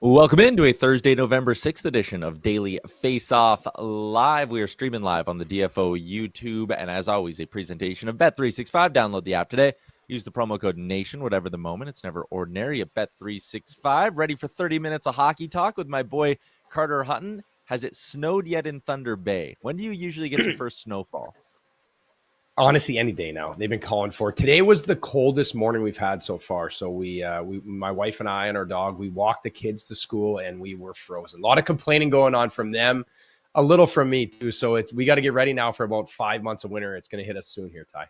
Welcome into a Thursday, November 6th edition of Daily Faceoff Live. We are streaming live on the DFO YouTube, and as always, a presentation of Bet365. Download the app today. Use the promo code NATION, whatever the moment. It's never ordinary at Bet365. Ready for 30 minutes of hockey talk with my boy Carter Hutton. Has it snowed yet in Thunder Bay? When do you usually get your first snowfall? Honestly, any day now. They've been calling for it. Today was the coldest morning we've had so far. So my wife and I and our dog, we walked the kids to school and we were frozen. A lot of complaining going on from them, a little from me too. So we got to get ready now for about 5 months of winter. It's going to hit us soon here, Ty.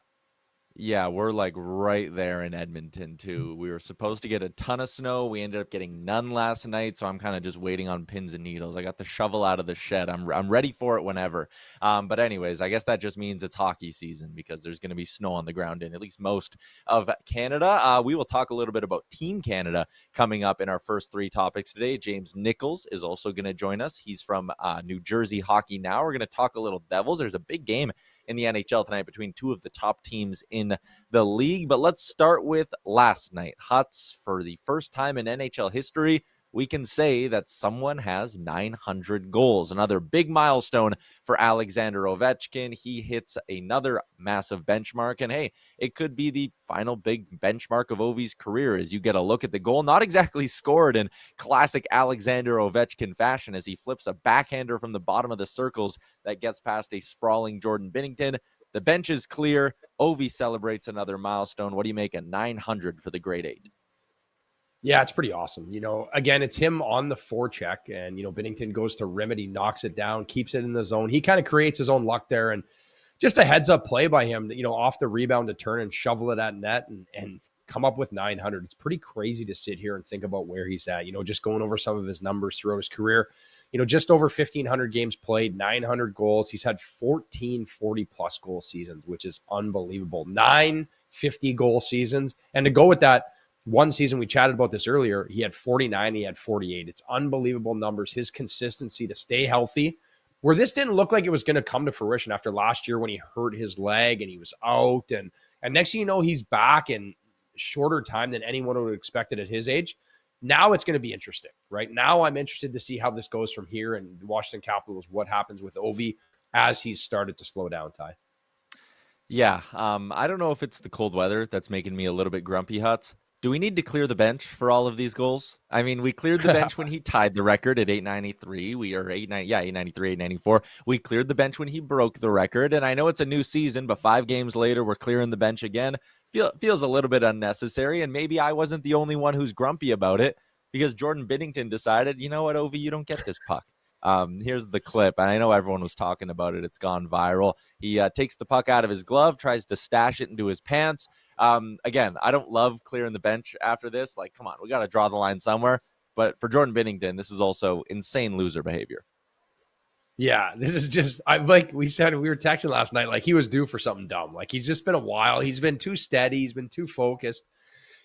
Yeah, we're like right there in Edmonton too. We were supposed to get a ton of snow. We ended up getting none last night, so I'm kind of just waiting on pins and needles. I got the shovel out of the shed. I'm ready for it whenever. But anyways, I guess that just means it's hockey season because there's going to be snow on the ground in at least most of Canada. We will talk a little bit about Team Canada coming up in our first three topics today. James Nichols is also going to join us. He's from New Jersey Hockey Now. We're going to talk a little Devils. There's a big game in the NHL tonight between two of the top teams in the league. But let's start with last night. Huts, for the first time in NHL history, we can say that someone has 900 goals. Another big milestone for Alexander Ovechkin. He hits another massive benchmark. And hey, it could be the final big benchmark of Ovi's career as you get a look at the goal. Not exactly scored in classic Alexander Ovechkin fashion as he flips a backhander from the bottom of the circles that gets past a sprawling Jordan Binnington. The bench is clear. Ovi celebrates another milestone. What do you make at 900 for the grade 8? Yeah, it's pretty awesome. Again, it's him on the forecheck, and, Binnington goes to rim it. He knocks it down, keeps it in the zone. He kind of creates his own luck there, and just a heads-up play by him, off the rebound to turn and shovel it at net and come up with 900. It's pretty crazy to sit here and think about where he's at, just going over some of his numbers throughout his career. Just over 1,500 games played, 900 goals. He's had 14 40-plus goal seasons, which is unbelievable. 9 50-goal seasons. And to go with that, one season, we chatted about this earlier, he had 49, he had 48. It's unbelievable numbers. His consistency to stay healthy, where this didn't look like it was going to come to fruition after last year when he hurt his leg and he was out. And next thing you know, he's back in shorter time than anyone would have expected at his age. Now it's going to be interesting, right? Now I'm interested to see how this goes from here, and the Washington Capitals, what happens with Ovi as he's started to slow down, Ty. Yeah, I don't know if it's the cold weather that's making me a little bit grumpy, Huts. Do we need to clear the bench for all of these goals? I mean, we cleared the bench when he tied the record at 893. 893, 894. We cleared the bench when he broke the record. And I know it's a new season, but 5 games later, we're clearing the bench again. Feels a little bit unnecessary. And maybe I wasn't the only one who's grumpy about it because Jordan Binnington decided, you know what, Ovi, you don't get this puck. Here's the clip. And I know everyone was talking about it. It's gone viral. He takes the puck out of his glove, tries to stash it into his pants. Again, I don't love clearing the bench after this. Like, come on, we got to draw the line somewhere. But for Jordan Binnington, this is also insane loser behavior. Yeah, this is just, like we said, we were texting last night, like he was due for something dumb. Like he's just been a while. He's been too steady. He's been too focused.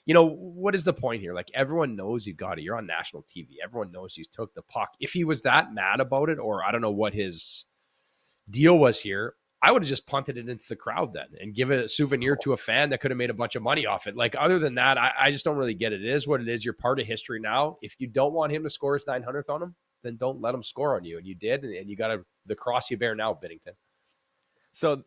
What is the point here? Like everyone knows you got it. You're on national TV. Everyone knows you took the puck. If he was that mad about it, or I don't know what his deal was here, I would have just punted it into the crowd then and give it a souvenir to a fan that could have made a bunch of money off it. Like other than that, I just don't really get it. It is what it is. You're part of history now. If you don't want him to score his 900th on him, then don't let him score on you. And you did, and you got the cross you bear now, Binnington. So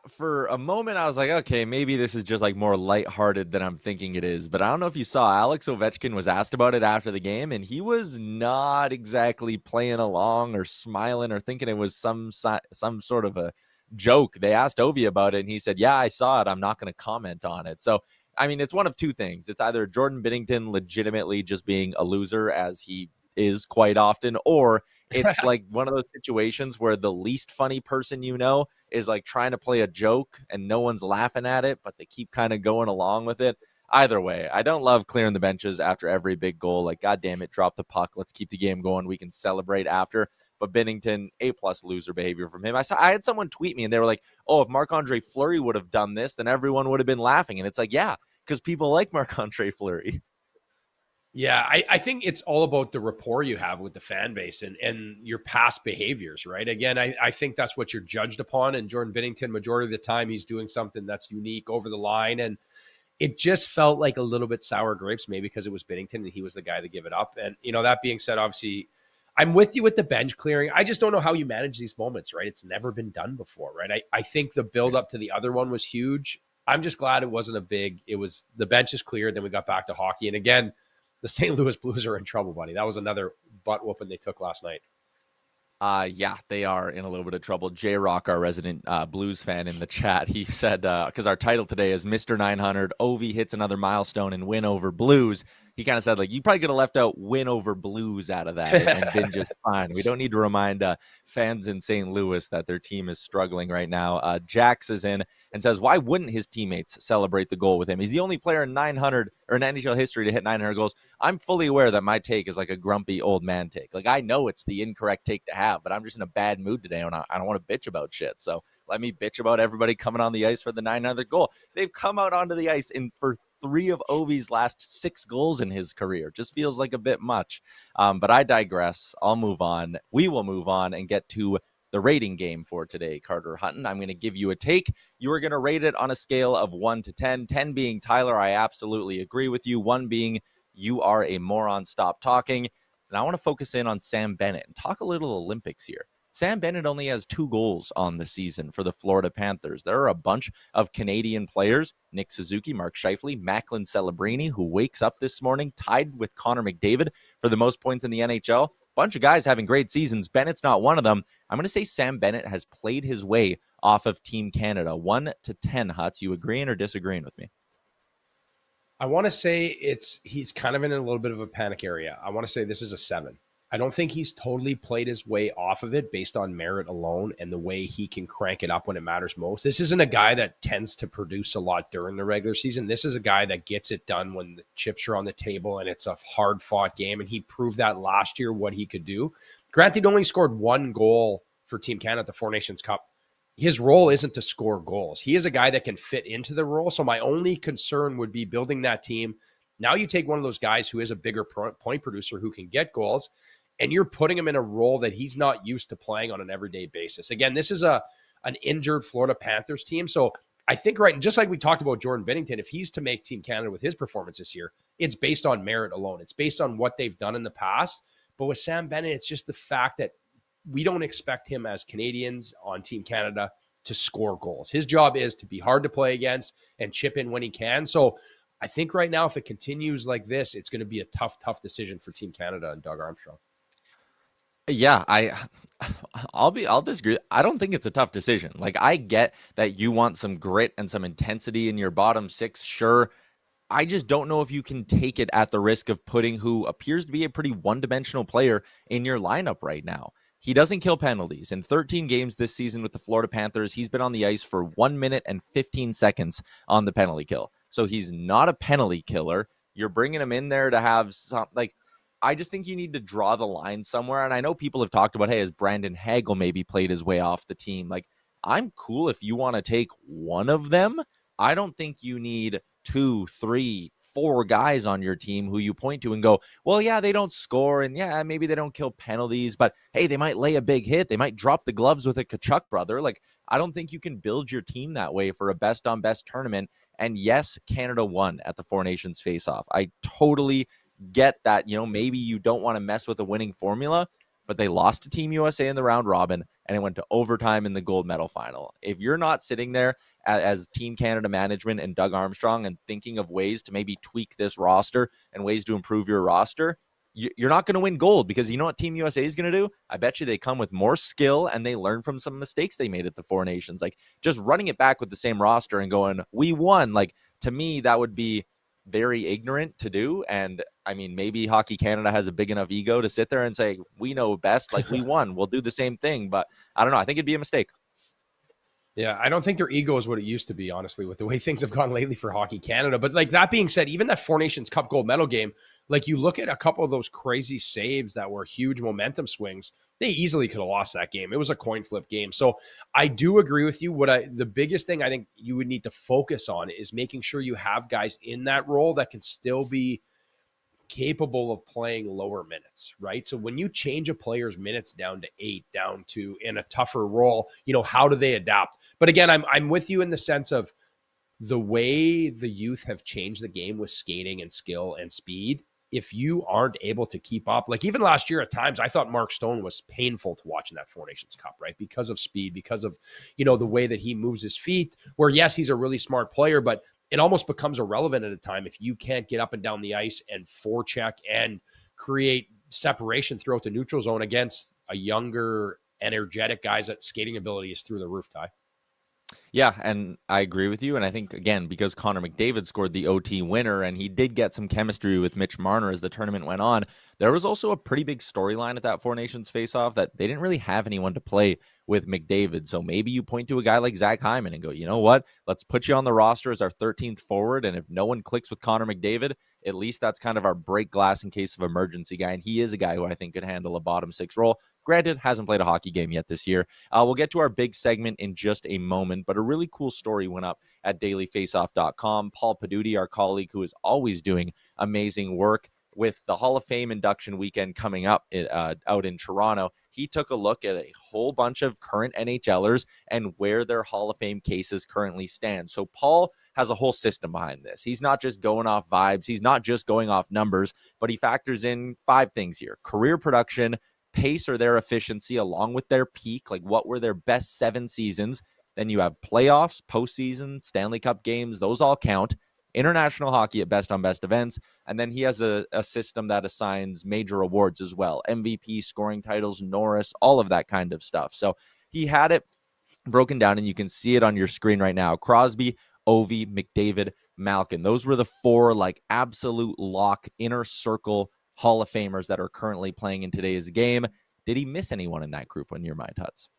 for a moment, I was like, okay, maybe this is just like more lighthearted than I'm thinking it is. But I don't know if you saw Alex Ovechkin was asked about it after the game, and he was not exactly playing along or smiling or thinking it was some sort of a joke. They asked Ovi about it, and he said, yeah, I saw it. I'm not going to comment on it. So, I mean, it's one of two things. It's either Jordan Binnington legitimately just being a loser, as he is quite often, or it's like one of those situations where the least funny person is like trying to play a joke and no one's laughing at it, but they keep kind of going along with it. Either way, I don't love clearing the benches after every big goal. Like, God damn it, drop the puck. Let's keep the game going. We can celebrate after. But Binnington, A+ loser behavior from him. I had someone tweet me and they were like, oh, if Marc-Andre Fleury would have done this, then everyone would have been laughing. And it's like, yeah, because people like Marc-Andre Fleury. Yeah, I think it's all about the rapport you have with the fan base and your past behaviors, right? Again, I think that's what you're judged upon. And Jordan Binnington, majority of the time, he's doing something that's unique over the line. And it just felt like a little bit sour grapes, maybe because it was Binnington and he was the guy to give it up. And, that being said, obviously, I'm with you with the bench clearing. I just don't know how you manage these moments, right? It's never been done before, right? I think the build up to the other one was huge. I'm just glad it wasn't it was the bench is cleared. Then we got back to hockey. And again, the St. Louis Blues are in trouble, buddy. That was another butt whooping they took last night. Yeah, they are in a little bit of trouble. J-Rock, our resident Blues fan in the chat, he said, because our title today is Mr. 900, Ovi hits another milestone and win over Blues. He kind of said, like, you probably could have left out win over Blues out of that and been just fine. We don't need to remind fans in St. Louis that their team is struggling right now. Jax is in and says, why wouldn't his teammates celebrate the goal with him? He's the only player in 900 or in NHL history to hit 900 goals. I'm fully aware that my take is like a grumpy old man take. Like, I know it's the incorrect take to have, but I'm just in a bad mood today and I don't want to bitch about shit. So let me bitch about everybody coming on the ice for the 900 goal. They've come out onto the ice for 3 of Ovi's last 6 goals in his career. Just feels like a bit much. But I digress. I'll move on. We will move on and get to the rating game for today, Carter Hutton. I'm going to give you a take. You are going to rate it on a scale of 1 to 10. 10 being Tyler, I absolutely agree with you. 1 being you are a moron, stop talking. And I want to focus in on Sam Bennett and talk a little Olympics here. Sam Bennett only has 2 goals on the season for the Florida Panthers. There are a bunch of Canadian players, Nick Suzuki, Mark Scheifele, Macklin Celebrini, who wakes up this morning tied with Connor McDavid for the most points in the NHL. Bunch of guys having great seasons. Bennett's not one of them. I'm going to say Sam Bennett has played his way off of Team Canada. 1 to 10, Huts. You agreeing or disagreeing with me? I want to say he's kind of in a little bit of a panic area. I want to say this is a 7. I don't think he's totally played his way off of it based on merit alone and the way he can crank it up when it matters most. This isn't a guy that tends to produce a lot during the regular season. This is a guy that gets it done when the chips are on the table and it's a hard-fought game, and he proved that last year what he could do. Granted, he only scored 1 goal for Team Canada at the Four Nations Cup. His role isn't to score goals. He is a guy that can fit into the role, so my only concern would be building that team. Now you take one of those guys who is a bigger point producer who can get goals, and you're putting him in a role that he's not used to playing on an everyday basis. Again, this is an injured Florida Panthers team. So I think just like we talked about Jordan Binnington, if he's to make Team Canada with his performance this year, it's based on merit alone. It's based on what they've done in the past. But with Sam Bennett, it's just the fact that we don't expect him as Canadians on Team Canada to score goals. His job is to be hard to play against and chip in when he can. So I think right now, if it continues like this, it's going to be a tough decision for Team Canada and Doug Armstrong. Yeah, I'll disagree. I don't think it's a tough decision. Like, I get that you want some grit and some intensity in your bottom 6, sure. I just don't know if you can take it at the risk of putting who appears to be a pretty one-dimensional player in your lineup right now. He doesn't kill penalties. In 13 games this season with the Florida Panthers, he's been on the ice for 1 minute and 15 seconds on the penalty kill. So he's not a penalty killer. You're bringing him in there to have some, I just think you need to draw the line somewhere. And I know people have talked about, hey, has Brandon Hagel maybe played his way off the team? Like, I'm cool if you want to take one of them. I don't think you need 2, 3, 4 guys on your team who you point to and go, well, yeah, they don't score, and yeah, maybe they don't kill penalties, but hey, they might lay a big hit. They might drop the gloves with a Tkachuk brother. Like, I don't think you can build your team that way for a best-on-best tournament. And yes, Canada won at the Four Nations face-off. I totally get that, maybe you don't want to mess with a winning formula, but they lost to Team USA in the round robin, and it went to overtime in the gold medal final. If you're not sitting there as Team Canada management and Doug Armstrong and thinking of ways to maybe tweak this roster and ways to improve your roster, you're not going to win gold, because you know what Team USA is going to do? I bet you they come with more skill and they learn from some mistakes they made at the Four Nations. Like, just running it back with the same roster and going, we won. Like, to me, that would be very ignorant to do. And I mean, maybe Hockey Canada has a big enough ego to sit there and say, we know best, like, we won, we'll do the same thing. But I don't know. I think it'd be a mistake. Yeah, I don't think their ego is what it used to be, honestly, with the way things have gone lately for Hockey Canada. But like, that being said, even that Four Nations Cup gold medal game, like, you look at a couple of those crazy saves that were huge momentum swings, they easily could have lost that game. It was a coin flip game. So I do agree with you. The biggest thing I think you would need to focus on is making sure you have guys in that role that can still be capable of playing lower minutes, right? So when you change a player's minutes down to 8, down to in a tougher role, how do they adapt? But again, I'm with you in the sense of, the way the youth have changed the game with skating and skill and speed, if you aren't able to keep up, like even last year at times, I thought Mark Stone was painful to watch in that Four Nations Cup, right? Because of speed, because of, the way that he moves his feet, where yes, he's a really smart player, but it almost becomes irrelevant at a time if you can't get up and down the ice and forecheck and create separation throughout the neutral zone against a younger, energetic guys that skating ability is through the roof, Ty. Yeah, and I agree with you. And I think, again, because Connor McDavid scored the OT winner and he did get some chemistry with Mitch Marner as the tournament went on, there was also a pretty big storyline at that Four Nations face-off that they didn't really have anyone to play with McDavid. So maybe you point to a guy like Zach Hyman and go, you know what? Let's put you on the roster as our 13th forward. And if no one clicks with Connor McDavid, at least that's kind of our break glass in case of emergency guy. And he is a guy who I think could handle a bottom six role. Granted, hasn't played a hockey game yet this year. We'll get to our big segment in just a moment, but a really cool story went up at dailyfaceoff.com. Paul Pidutti, our colleague who is always doing amazing work with the Hall of Fame induction weekend coming up out in Toronto, he took a look at a whole bunch of current NHLers and where their Hall of Fame cases currently stand. So Paul has a whole system behind this. He's not just going off vibes. He's not just going off numbers, but he factors in 5 things here: career production, pace or their efficiency, along with their peak, like what were their best 7 seasons. Then you have playoffs, postseason, Stanley Cup games. Those all count. International hockey at best on best events. And then he has a system that assigns major awards as well: MVP, scoring titles, Norris, all of that kind of stuff. So he had it broken down, and you can see it on your screen right now. Crosby, Ovi, McDavid, Malkin. Those were the 4 like absolute lock inner circle Hall of Famers that are currently playing in today's game. Did he miss anyone in that group in your mind, Huts?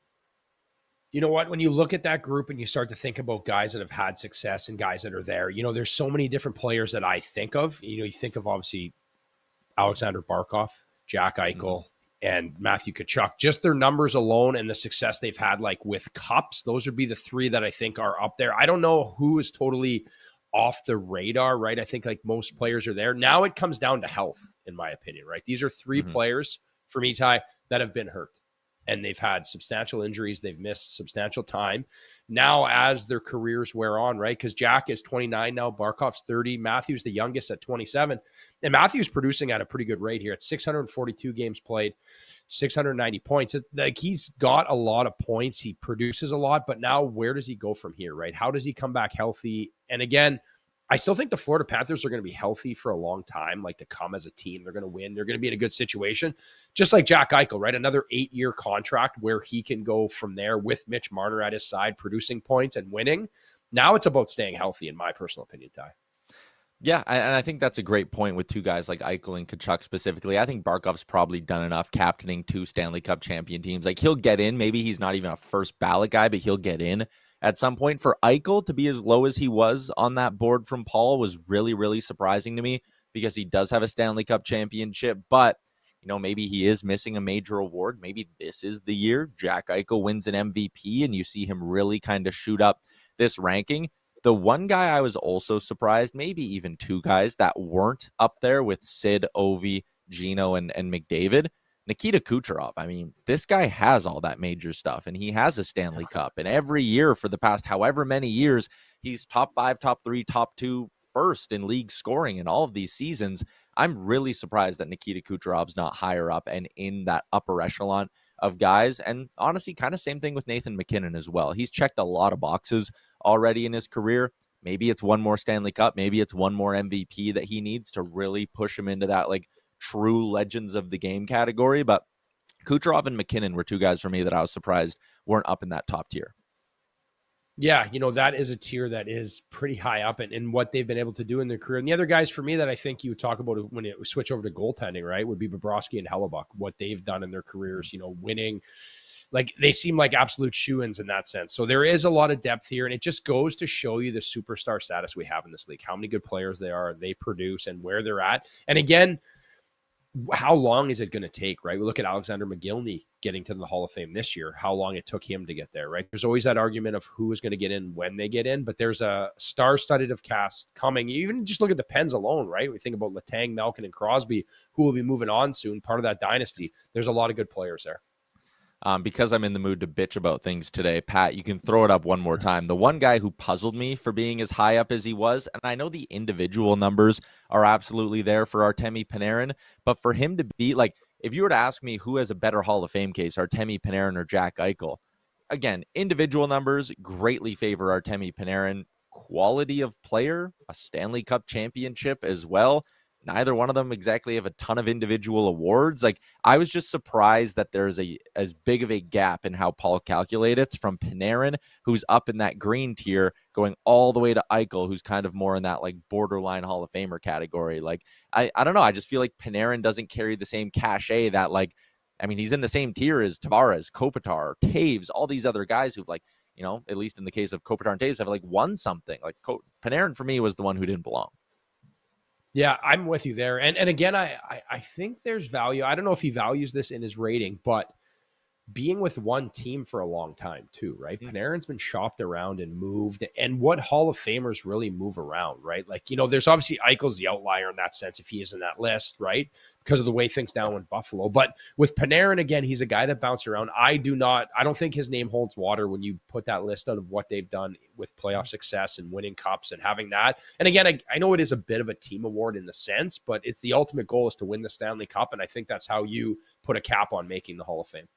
You know what? When you look at that group and you start to think about guys that have had success and guys that are there, there's so many different players that I think of. You think of obviously Alexander Barkov, Jack Eichel, and Matthew Tkachuk. Just their numbers alone and the success they've had, like with cups, those would be the 3 that I think are up there. I don't know who is totally off the radar, right? I think like most players are there. Now it comes down to health, in my opinion, right? These are 3 players for me, Ty, that have been hurt. And they've had substantial injuries. They've missed substantial time. Now, as their careers wear on, right? Because Jack is 29 now. Barkov's 30. Matthew's the youngest at 27. And Matthew's producing at a pretty good rate here. At 642 games played, 690 points. Like, he's got a lot of points. He produces a lot. But now where does he go from here, right? How does he come back healthy? And again, I still think the Florida Panthers are going to be healthy for a long time, like to come as a team. They're going to win. They're going to be in a good situation, just like Jack Eichel, right? Another 8-year contract where he can go from there with Mitch Marner at his side, producing points and winning. Now it's about staying healthy, in my personal opinion, Ty. Yeah, and I think that's a great point with 2 guys like Eichel and Tkachuk specifically. I think Barkov's probably done enough captaining 2 Stanley Cup champion teams. Like, he'll get in. Maybe he's not even a first ballot guy, but he'll get in at some point. For Eichel to be as low as he was on that board from Paul was really, really surprising to me, because he does have a Stanley Cup championship, but maybe he is missing a major award. Maybe this is the year Jack Eichel wins an MVP and you see him really kind of shoot up this ranking. The one guy I was also surprised, maybe even 2 guys that weren't up there with Sid, Ovi, Gino, and McDavid, Nikita Kucherov. I mean, this guy has all that major stuff, and he has a Stanley Cup. And every year for the past however many years, he's top 5, top 3, top 2, first in league scoring in all of these seasons. I'm really surprised that Nikita Kucherov's not higher up and in that upper echelon of guys. And honestly, kind of same thing with Nathan MacKinnon as well. He's checked a lot of boxes already in his career. Maybe it's one more Stanley Cup. Maybe it's one more MVP that he needs to really push him into that like true legends of the game category. But Kucherov and MacKinnon were 2 guys for me that I was surprised weren't up in that top tier. Yeah, that is a tier that is pretty high up in what they've been able to do in their career. And the other guys for me that I think you would talk about when you switch over to goaltending, right, would be Bobrovsky and Hellebuck, what they've done in their careers, winning. Like, they seem like absolute shoo-ins in that sense. So there is a lot of depth here, and it just goes to show you the superstar status we have in this league, how many good players they produce and where they're at. And again, how long is it going to take, right? We look at Alexander McGillney getting to the Hall of Fame this year, how long it took him to get there, right? There's always that argument of who is going to get in when they get in, but there's a star-studded of cast coming. You even just look at the Pens alone, right? We think about Letang, Malkin, and Crosby, who will be moving on soon, part of that dynasty. There's a lot of good players there. Because I'm in the mood to bitch about things today, Pat, you can throw it up one more time. The one guy who puzzled me for being as high up as he was, and I know the individual numbers are absolutely there for Artemi Panarin, but for him to be like, if you were to ask me who has a better Hall of Fame case, Artemi Panarin or Jack Eichel, again, individual numbers greatly favor Artemi Panarin. Quality of player, a Stanley Cup championship as well. Neither one of them exactly have a ton of individual awards. Like, I was just surprised that there's as big of a gap in how Paul calculates it from Panarin, who's up in that green tier, going all the way to Eichel, who's kind of more in that like borderline Hall of Famer category. Like, I don't know. I just feel like Panarin doesn't carry the same cachet that, like, I mean, he's in the same tier as Tavares, Kopitar, Taves, all these other guys who've, like, you know, at least in the case of Kopitar and Taves, have like won something. Like Panarin for me was the one who didn't belong. Yeah, I'm with you there. And again, I think there's value. I don't know if he values this in his rating, but being with one team for a long time too, right? Panarin's been shopped around and moved. And what Hall of Famers really move around, right? Like, you know, there's obviously Eichel's the outlier in that sense if he is in that list, right? Because of the way things down in Buffalo. But with Panarin, again, he's a guy that bounced around. I don't think his name holds water when you put that list out of what they've done with playoff success and winning cups and having that. And again, I know it is a bit of a team award in the sense, but it's the ultimate goal is to win the Stanley Cup. And I think that's how you put a cap on making the Hall of Fame.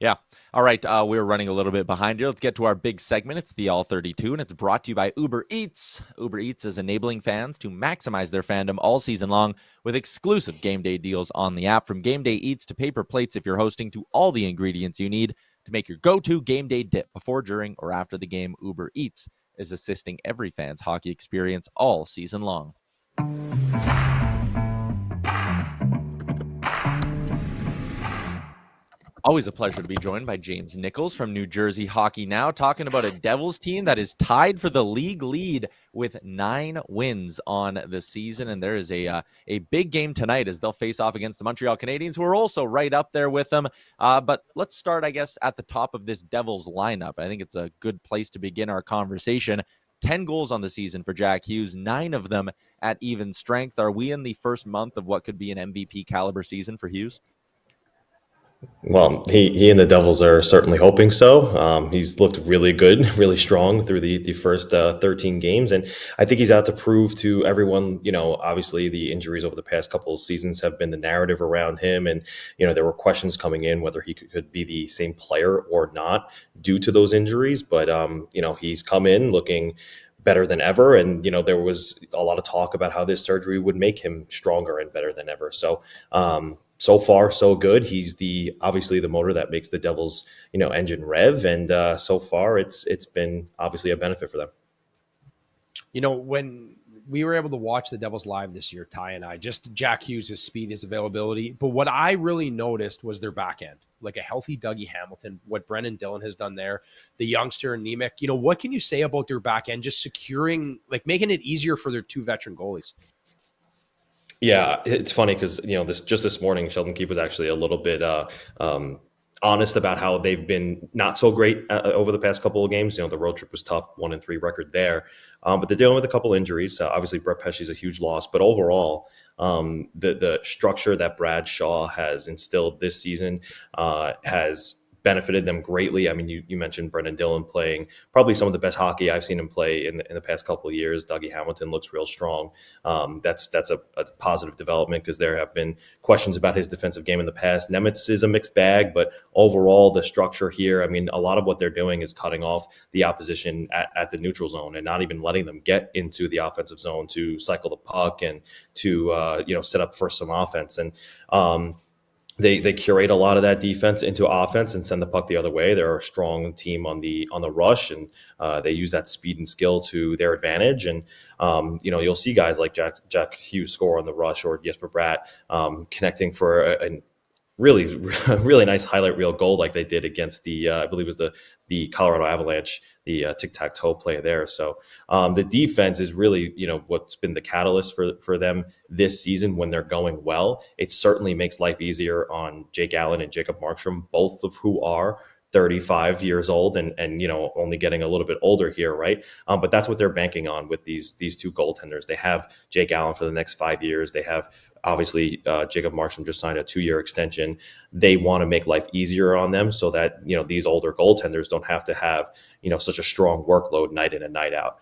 Yeah. All right. We're running a little bit behind here. Let's get to our big segment. It's the All 32, and it's brought to you by Uber Eats. Uber Eats is enabling fans to maximize their fandom all season long with exclusive game day deals on the app. From game day eats to paper plates if you're hosting, to all the ingredients you need to make your go-to game day dip before, during, or after the game. Uber Eats is assisting every fan's hockey experience all season long. Always a pleasure to be joined by James Nichols from New Jersey Hockey Now, talking about a Devils team that is tied for the league lead with 9 wins on the season. And there is a big game tonight as they'll face off against the Montreal Canadiens, who are also right up there with them. But let's start, I guess, at the top of this Devils lineup. I think it's a good place to begin our conversation. 10 goals on the season for Jack Hughes, 9 of them at even strength. Are we in the first month of what could be an MVP caliber season for Hughes? Well, he and the Devils are certainly hoping so. He's looked really good, really strong through the first 13 games. And I think he's out to prove to everyone, you know, obviously the injuries over the past couple of seasons have been the narrative around him. And, you know, there were questions coming in whether he could be the same player or not due to those injuries. But, you know, he's come in looking better than ever. And, you know, there was a lot of talk about how this surgery would make him stronger and better than ever. So, so far, so good. He's obviously the motor that makes the Devils, you know, engine rev. And so far, it's been obviously a benefit for them. You know, when we were able to watch the Devils live this year, Ty and I, just Jack Hughes, his speed, his availability. But what I really noticed was their back end, like a healthy Dougie Hamilton, what Brendan Dillon has done there, the youngster Nemec. You know, what can you say about their back end, just securing, like making it easier for their 2 veteran goalies? Yeah, it's funny because, you know, this morning, Sheldon Keefe was actually a little bit honest about how they've been not so great over the past couple of games. You know, the road trip was tough, 1-3 record there, but they're dealing with a couple injuries. Obviously, Brett Pesce is a huge loss, but overall, the structure that Brad Shaw has instilled this season has benefited them greatly. I mean, you mentioned Brendan Dillon playing probably some of the best hockey I've seen him play in the past couple of years. Dougie Hamilton looks real strong. That's a positive development because there have been questions about his defensive game in the past. Nemitz is a mixed bag, but overall the structure here, I mean, a lot of what they're doing is cutting off the opposition at the neutral zone and not even letting them get into the offensive zone to cycle the puck and to set up for some offense. And They curate a lot of that defense into offense and send the puck the other way. They're a strong team on the rush, and they use that speed and skill to their advantage. And you'll see guys like Jack Hughes score on the rush, or Jesper Bratt connecting for a really, really nice highlight reel goal like they did against the I believe it was the Colorado Avalanche, the tic-tac-toe play there. So the defense is really, what's been the catalyst for them this season when they're going well. It certainly makes life easier on Jake Allen and Jacob Markstrom, both of who are 35 years old and only getting a little bit older here, right? But that's what they're banking on with these 2 goaltenders. They have Jake Allen for the next 5 years. They have obviously Jacob Markstrom just signed a 2-year extension. They want to make life easier on them so that, these older goaltenders don't have to have, such a strong workload night in and night out.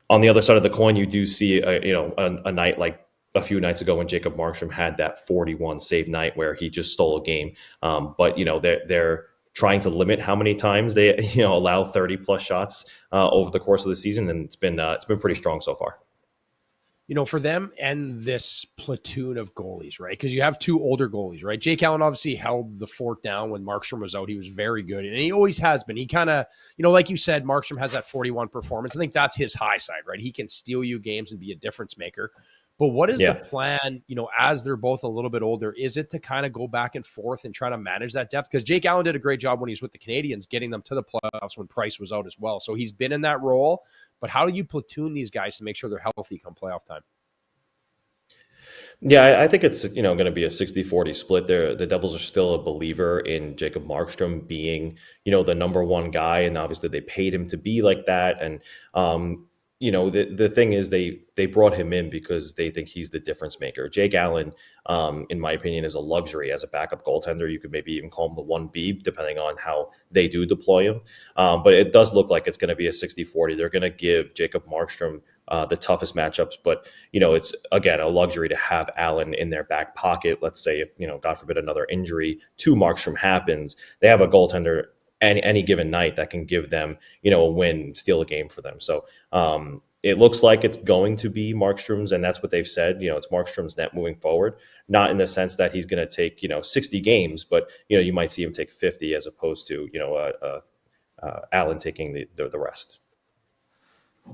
On the other side of the coin, you do see a night like a few nights ago when Jacob Markstrom had that 41 save night where he just stole a game. But they're trying to limit how many times they allow 30 plus shots over the course of the season, and it's been pretty strong so far. For them and this platoon of goalies, right? Because you have two older goalies, right? Jake Allen obviously held the fort down when Markstrom was out. He was very good, and he always has been. He kind of, like you said, Markstrom has that 41 performance. I think that's his high side, right? He can steal you games and be a difference maker. But what is the plan, as they're both a little bit older? Is it to kind of go back and forth and try to manage that depth? Because Jake Allen did a great job when he was with the Canadiens, getting them to the playoffs when Price was out as well. So he's been in that role. But how do you platoon these guys to make sure they're healthy come playoff time? Yeah, I think it's going to be a 60-40 split there. The Devils are still a believer in Jacob Markstrom being, the number one guy, and obviously they paid him to be like that. And the thing is they brought him in because they think he's the difference maker. Jake Allen, in my opinion, is a luxury as a backup goaltender. You could maybe even call him the 1B, depending on how they do deploy him. But it does look like it's going to be a 60-40. They're going to give Jacob Markstrom the toughest matchups, but it's again a luxury to have Allen in their back pocket. Let's say if God forbid another injury to Markstrom happens, they have a goaltender any given night that can give them a win, steal a game for them. So it looks like it's going to be Markstrom's, and that's what they've said. It's Markstrom's net moving forward, not in the sense that he's going to take 60 games, but you might see him take 50 as opposed to Allen taking the rest.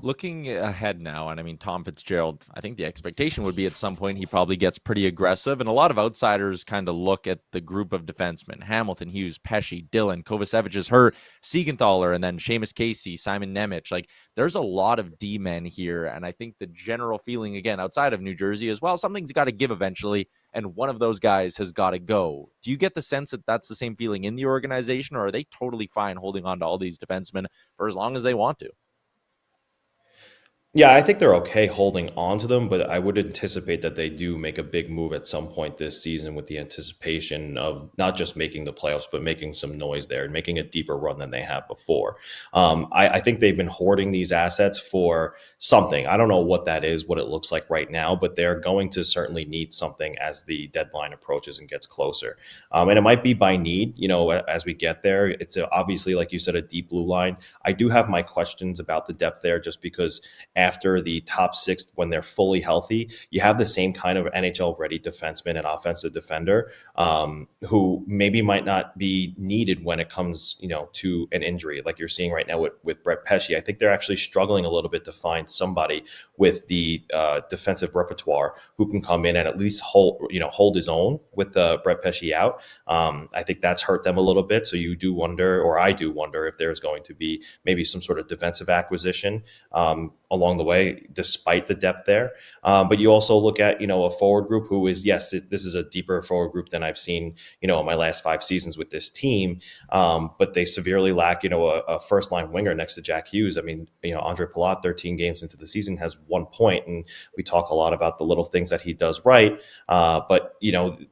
Looking ahead now, and I mean, Tom Fitzgerald, I think the expectation would be at some point he probably gets pretty aggressive. And a lot of outsiders kind of look at the group of defensemen: Hamilton, Hughes, Pesce, Dillon, Kovacevic is hurt, Siegenthaler, and then Seamus Casey, Simon Nemec. Like, there's a lot of D-men here. And I think the general feeling, again, outside of New Jersey as well, something's got to give eventually. And one of those guys has got to go. Do you get the sense that that's the same feeling in the organization, or are they totally fine holding on to all these defensemen for as long as they want to? Yeah, I think they're okay holding on to them, but I would anticipate that they do make a big move at some point this season with the anticipation of not just making the playoffs, but making some noise there and making a deeper run than they have before. I think they've been hoarding these assets for something. I don't know what that is, what it looks like right now, but they're going to certainly need something as the deadline approaches and gets closer. And it might be by need, as we get there. It's obviously, like you said, a deep blue line. I do have my questions about the depth there just because after the top six, when they're fully healthy, you have the same kind of NHL-ready defenseman and offensive defender who maybe might not be needed when it comes, to an injury like you're seeing right now with Brett Pesce. I think they're actually struggling a little bit to find somebody with the defensive repertoire who can come in and at least hold his own with Brett Pesce out. I think that's hurt them a little bit. So you do wonder, or I do wonder, if there's going to be maybe some sort of defensive acquisition along the way, despite the depth there. But you also look at, a forward group who is, yes, this is a deeper forward group than I've seen, in my last 5 seasons with this team. But they severely lack, a first line winger next to Jack Hughes. I mean, Andre Palat, 13 games into the season, has 1 point. And we talk a lot about the little things that he does right. But,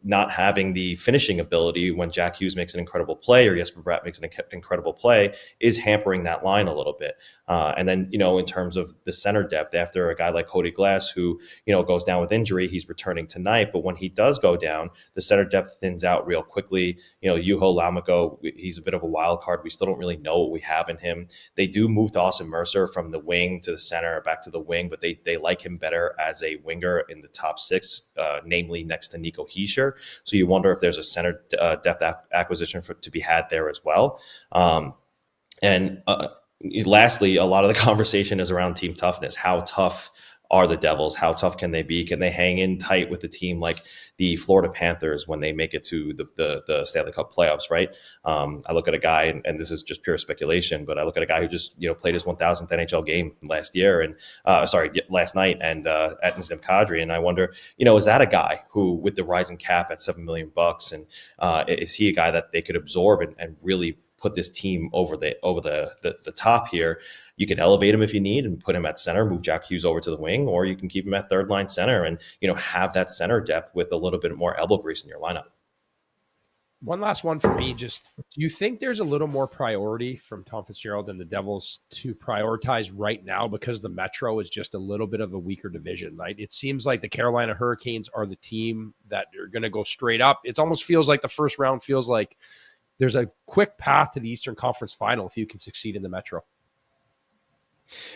not having the finishing ability when Jack Hughes makes an incredible play or Jesper Bratt makes an incredible play is hampering that line a little bit. And then, in terms of the center depth, after a guy like Cody Glass, who, goes down with injury, he's returning tonight. But when he does go down, the center depth thins out real quickly. Juho Lammikko, he's a bit of a wild card. We still don't really know what we have in him. They do move to Austin Mercer from the wing to the center, back to the wing, but they like him better as a winger in the top 6, namely next to Nico Hischier. So you wonder if there's a center depth acquisition to be had there as well. Lastly, a lot of the conversation is around team toughness. How tough are the Devils? How tough can they be? Can they hang in tight with a team like the Florida Panthers when they make it to the Stanley Cup playoffs, right? I look at a guy, and this is just pure speculation, but I look at a guy who just played his 1,000th NHL game last night, and at Nazem Kadri, and I wonder, is that a guy who, with the rising cap at $7 million, and is he a guy that they could absorb and really put this team over the top here. You can elevate him if you need and put him at center, move Jack Hughes over to the wing, or you can keep him at third line center and, have that center depth with a little bit more elbow grease in your lineup. One last one for me. Just, do you think there's a little more priority from Tom Fitzgerald and the Devils to prioritize right now because the Metro is just a little bit of a weaker division, right? It seems like the Carolina Hurricanes are the team that are going to go straight up. It almost feels like the first round feels like there's a quick path to the Eastern Conference Final if you can succeed in the Metro.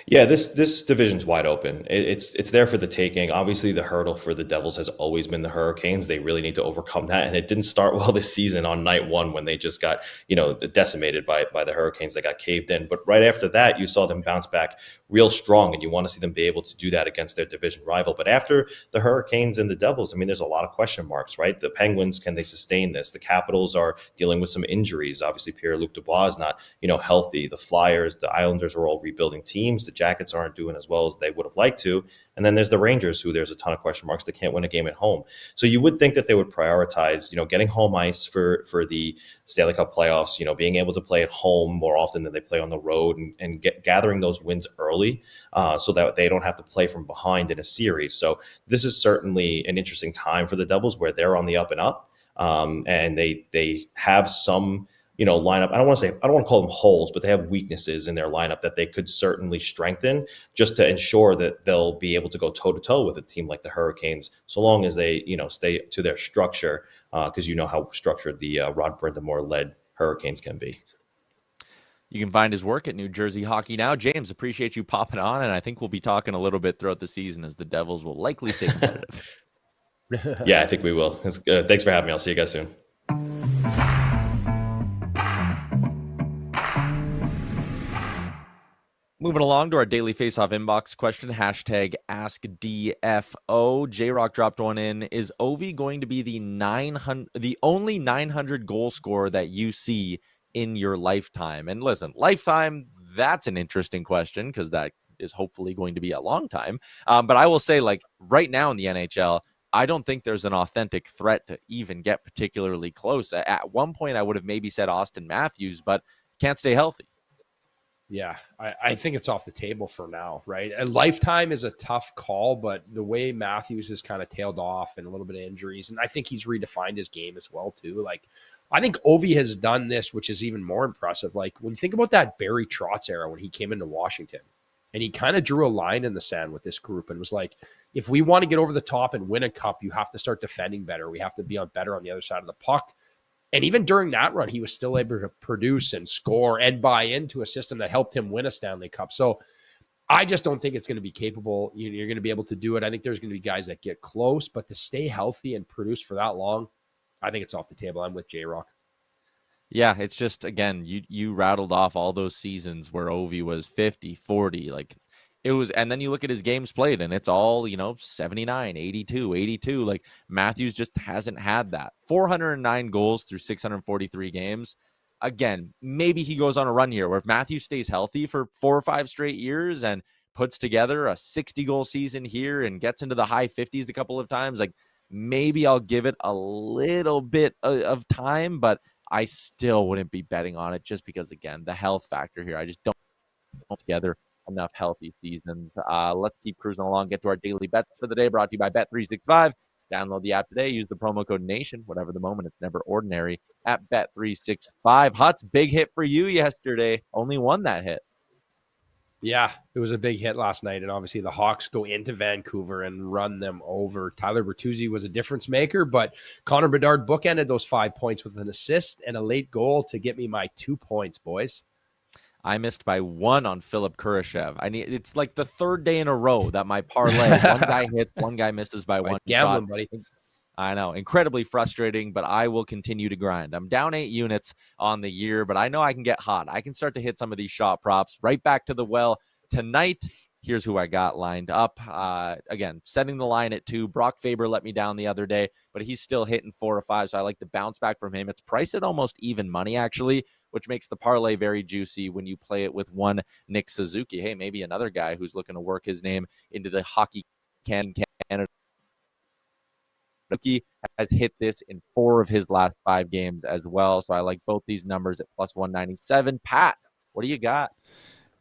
Yeah, this division's wide open. It's there for the taking. Obviously, the hurdle for the Devils has always been the Hurricanes. They really need to overcome that, and it didn't start well this season on night one when they just got decimated by the Hurricanes. They got caved in, but right after that, you saw them bounce back real strong, and you want to see them be able to do that against their division rival. But after the Hurricanes and the Devils, I mean, there's a lot of question marks, right? The Penguins, can they sustain this? The Capitals are dealing with some injuries. Obviously, Pierre-Luc Dubois is not healthy. The Flyers, the Islanders are all rebuilding teams. The Jackets aren't doing as well as they would have liked to. And then there's the Rangers, who there's a ton of question marks. They can't win a game at home. So you would think that they would prioritize, getting home ice for the Stanley Cup playoffs, being able to play at home more often than they play on the road and gathering those wins early so that they don't have to play from behind in a series. So this is certainly an interesting time for the Devils where they're on the up and up. And they have some lineup. I don't want to call them holes, but they have weaknesses in their lineup that they could certainly strengthen just to ensure that they'll be able to go toe to toe with a team like the Hurricanes, so long as they, stay to their structure, because how structured the Rod Brindamore led Hurricanes can be. You can find his work at New Jersey Hockey Now. James, appreciate you popping on, and I think we'll be talking a little bit throughout the season as the Devils will likely stay competitive. Yeah, I think we will. Thanks for having me. I'll see you guys soon. Moving along to our daily Faceoff inbox question, hashtag askDFO. J-Rock dropped one in. Is Ovi going to be the only 900 goal scorer that you see in your lifetime? And listen, lifetime, that's an interesting question because that is hopefully going to be a long time. But I will say, right now in the NHL, I don't think there's an authentic threat to even get particularly close. At one point, I would have maybe said Austin Matthews, but can't stay healthy. Yeah, I think it's off the table for now, right? A lifetime is a tough call, but the way Matthews has kind of tailed off and a little bit of injuries, and I think he's redefined his game as well, too. I think Ovi has done this, which is even more impressive. When you think about that Barry Trotz era when he came into Washington, and he kind of drew a line in the sand with this group and was like, if we want to get over the top and win a cup, you have to start defending better. We have to be better on the other side of the puck. And even during that run, he was still able to produce and score and buy into a system that helped him win a Stanley Cup. So I just don't think it's going to be capable. You're going to be able to do it. I think there's going to be guys that get close, but to stay healthy and produce for that long, I think it's off the table. I'm with J-Rock. Yeah, it's just, again, you rattled off all those seasons where Ovi was 50, 40, it was, and then you look at his games played and it's all, 79, 82, 82. Matthews just hasn't had that. 409 goals through 643 games. Again, maybe he goes on a run here where if Matthews stays healthy for 4 or 5 straight years and puts together a 60-goal season here and gets into the high 50s a couple of times, maybe I'll give it a little bit of time, but I still wouldn't be betting on it just because, again, the health factor here, I just don't put together enough healthy seasons. Let's keep cruising along. Get to our daily bets for the day, brought to you by Bet365. Download the app today. Use the promo code NATION. Whatever the moment, it's never ordinary at Bet365. Hut's big hit for you yesterday. Only one that hit. Yeah, it was a big hit last night, and obviously the Hawks go into Vancouver and run them over. Tyler Bertuzzi was a difference maker, but Connor Bedard bookended those 5 points with an assist and a late goal to get me my 2 points, boys. I missed by 1 on Philip Kurashev. It's the third day in a row that my parlay, one guy hits, one guy misses by one gambling, shot. Buddy. I know, incredibly frustrating, but I will continue to grind. I'm down 8 units on the year, but I know I can get hot. I can start to hit some of these shot props right back to the well tonight. Here's who I got lined up. Again, setting the line at 2. Brock Faber let me down the other day, but he's still hitting 4 or 5, so I like the bounce back from him. It's priced at almost even money, actually, which makes the parlay very juicy when you play it with one Nick Suzuki. Hey, maybe another guy who's looking to work his name into the Hockey Canada. has hit this in 4 of his last 5 games as well. So I like both these numbers at plus 197. Pat, what do you got?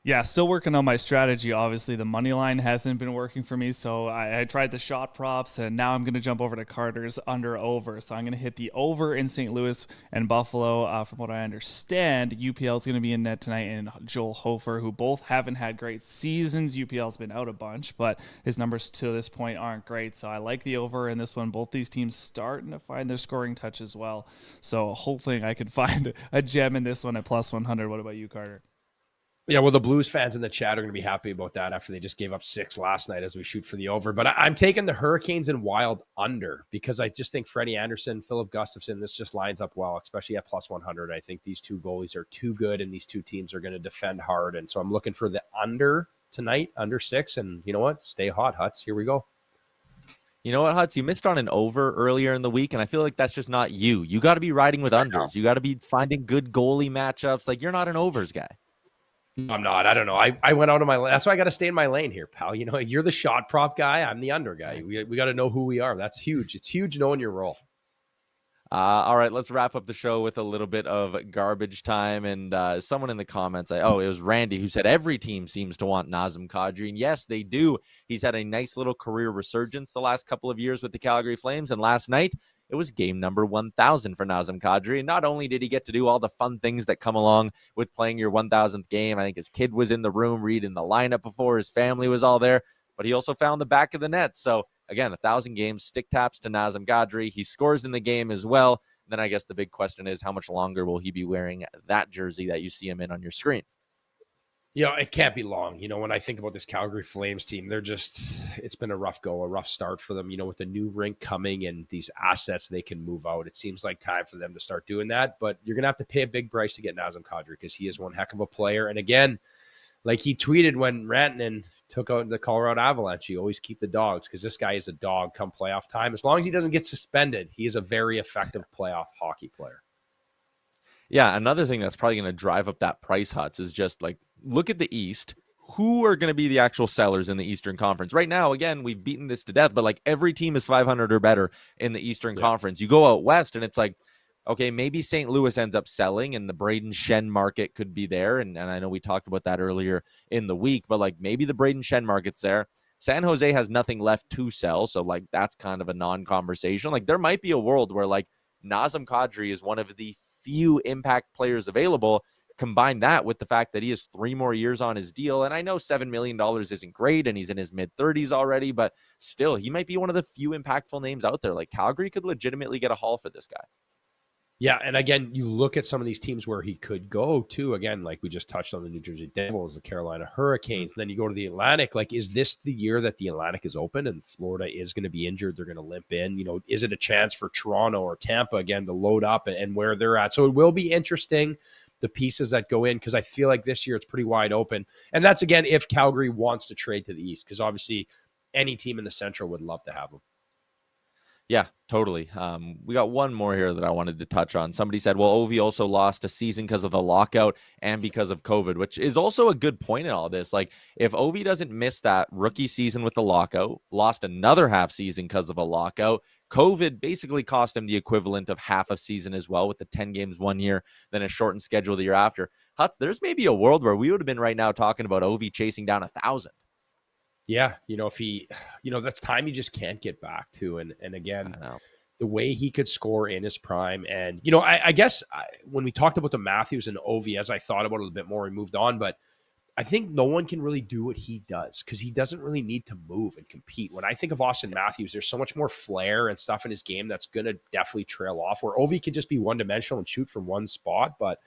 Yeah, still working on my strategy. Obviously, the money line hasn't been working for me, so I tried the shot props, and now I'm going to jump over to Carter's under/over. So I'm going to hit the over in St. Louis and Buffalo. From what I understand, UPL is going to be in net tonight, and Joel Hofer, who both haven't had great seasons. UPL's been out a bunch, but his numbers to this point aren't great. So I like the over in this one. Both these teams starting to find their scoring touch as well. So hopefully I could find a gem in this one at plus 100. What about you, Carter? Yeah, well, the Blues fans in the chat are going to be happy about that after they just gave up 6 last night as we shoot for the over. But I'm taking the Hurricanes and Wild under because I just think Freddie Anderson, Philip Gustafson, this just lines up well, especially at plus 100. I think these two goalies are too good, and these two teams are going to defend hard. And so I'm looking for the under tonight, under 6. And you know what? Stay hot, Huts. Here we go. You know what, Huts? You missed on an over earlier in the week, and I feel like that's just not you. You got to be riding with unders. You got to be finding good goalie matchups. Like, you're not an overs guy. I'm not. I don't know. I went out of my lane. That's why I got to stay in my lane here, pal. You know, you're the shot prop guy. I'm the under guy. We got to know who we are. That's huge. It's huge knowing your role. All right, let's wrap up the show with a little bit of garbage time. And someone in the comments, it was Randy, who said every team seems to want Nazem Kadri. And yes, they do. He's had a nice little career resurgence the last couple of years with the Calgary Flames. And last night, it was game number 1,000 for Nazem Kadri. And not only did he get to do all the fun things that come along with playing your 1,000th game, I think his kid was in the room reading the lineup before, his family was all there, but he also found the back of the net. So again, 1,000 games, stick taps to Nazem Kadri. He scores in the game as well. Then I guess the big question is, how much longer will he be wearing that jersey that you see him in on your screen? Yeah, it can't be long. You know, when I think about this Calgary Flames team, it's been a rough start for them, you know, with the new rink coming and these assets they can move out. It seems like time for them to start doing that, but you're going to have to pay a big price to get Nazem Kadri because he is one heck of a player. And again, like he tweeted when Rantanen took out the Colorado Avalanche, you always keep the dogs because this guy is a dog come playoff time. As long as he doesn't get suspended, he is a very effective playoff hockey player. Yeah, another thing that's probably going to drive up that price, Huts, is just like, look at the East. Who are going to be the actual sellers in the Eastern Conference? Right now, again, we've beaten this to death, but like every team is 500 or better in the Eastern Conference. You go out West and it's like, okay, maybe St. Louis ends up selling and the Braden Shen market could be there. And I know we talked about that earlier in the week, but like maybe the Braden Shen market's there. San Jose has nothing left to sell. So like that's kind of a non-conversation. Like there might be a world where like Nazem Kadri is one of the few impact players available. Combine that with the fact that he has 3 more years on his deal. And I know $7 million isn't great and he's in his mid-30s already, but still, he might be one of the few impactful names out there. Like Calgary could legitimately get a haul for this guy. Yeah, and again, you look at some of these teams where he could go to, again, like we just touched on the New Jersey Devils, the Carolina Hurricanes, and then you go to the Atlantic. Like, is this the year that the Atlantic is open and Florida is going to be injured? They're going to limp in. You know, is it a chance for Toronto or Tampa, again, to load up and where they're at? So it will be interesting, the pieces that go in, because I feel like this year it's pretty wide open. And that's, again, if Calgary wants to trade to the East, because obviously any team in the Central would love to have them. Yeah, totally. We got one more here that I wanted to touch on. Somebody said, well, Ovi also lost a season because of the lockout and because of COVID, which is also a good point in all this. Like, if Ovi doesn't miss that rookie season with the lockout, lost another half season because of a lockout, COVID basically cost him the equivalent of half a season as well, with the 10 games 1 year, then a shortened schedule the year after. Huts, there's maybe a world where we would have been right now talking about Ovi chasing down 1,000. Yeah, you know, if he, you know, that's time you just can't get back to. And again, the way he could score in his prime. And, you know, I guess when we talked about the Matthews and Ovi, as I thought about it a little bit more, we moved on. But I think no one can really do what he does because he doesn't really need to move and compete. When I think of Austin Matthews, there's so much more flair and stuff in his game that's going to definitely trail off, where Ovi could just be one-dimensional and shoot from one spot. But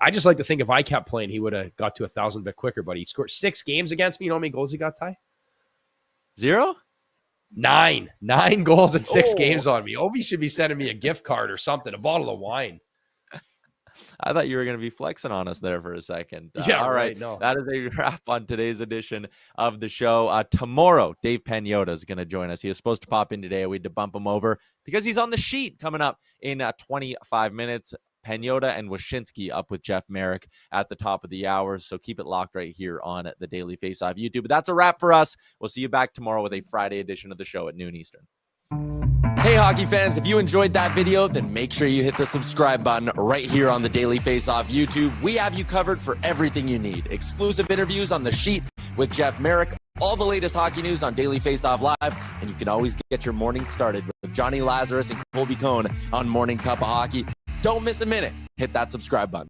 I just like to think if I kept playing, he would have got to 1,000 bit quicker. But he scored 6 games against me. You know how many goals he got, Ty? 0? 9 goals in 6 games on me. Ovi should be sending me a gift card or something, a bottle of wine. I thought you were going to be flexing on us there for a second. Yeah, all right. No. That is a wrap on today's edition of the show. Tomorrow, Dave Pagnotta is going to join us. He was supposed to pop in today. We had to bump him over because he's on the sheet coming up in 25 minutes. Pagnotta and Wyshynski up with Jeff Merrick at the top of the hour. So keep it locked right here on the Daily Faceoff YouTube. But that's a wrap for us. We'll see you back tomorrow with a Friday edition of the show at noon Eastern. Hey, hockey fans, if you enjoyed that video, then make sure you hit the subscribe button right here on the Daily Faceoff YouTube. We have you covered for everything you need. Exclusive interviews on The Sheet with Jeff Merrick, all the latest hockey news on Daily Faceoff Live, and you can always get your morning started with Johnny Lazarus and Colby Cohn on Morning Cup of Hockey. Don't miss a minute. Hit that subscribe button.